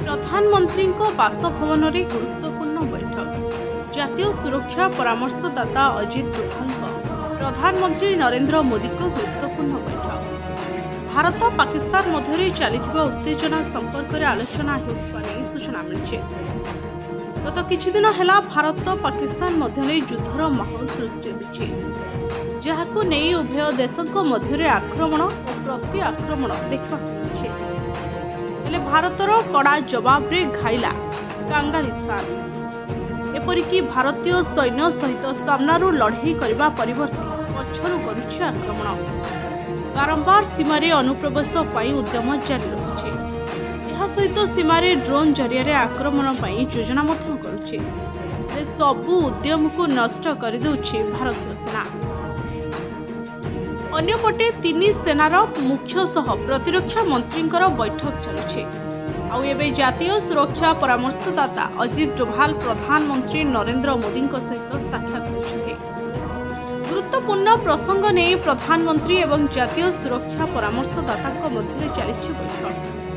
प्रधानमंत्री बासभवन में गुरुत्वपूर्ण बैठक। जातीय सुरक्षा परामर्शदाता अजित डोभाल प्रधानमंत्री नरेंद्र मोदी को गुरुत्वपूर्ण बैठक। भारत पाकिस्तान मध्य चलता उत्तेजना संपर्क में आलोचना होने सूचना मिली। गत किछि दिन है भारत पाकिस्तान मध्य युद्धर माहौल सृष्टि होइछि, जहाकु नेई उभय देशों मध्य आक्रमण और प्रति आक्रमण देखा मिलुछि। हेले भारतर कड़ा जवाब रे घाइला कांगालिस्तान। एपरिकी भारतीय सैन्य सहित सामनारू लड़ाई करने परिवर्ते पछरू करुछि आक्रमण। बारंबार सीमारे अनुप्रवेश पाई उद्यम जारी रखिछि। यह सहित सीमारे ड्रोन जरिया आक्रमण पाई योजना मध्य करुछि। सबु उद्यम को नष्ट कर देउछि भारतीय सेना। अन्यपटे तीन सेनार मुख्य सह प्रतिरक्षा मंत्री बैठक चलुछि। आउ जातीय सुरक्षा परामर्शदाता अजित डोभाल प्रधानमंत्री नरेंद्र मोदी सहित साक्षात करछथि। गुरुत्वपूर्ण प्रसंग नहीं प्रधानमंत्री एवं जातीय सुरक्षा परामर्शदाता मध्य चली बैठक।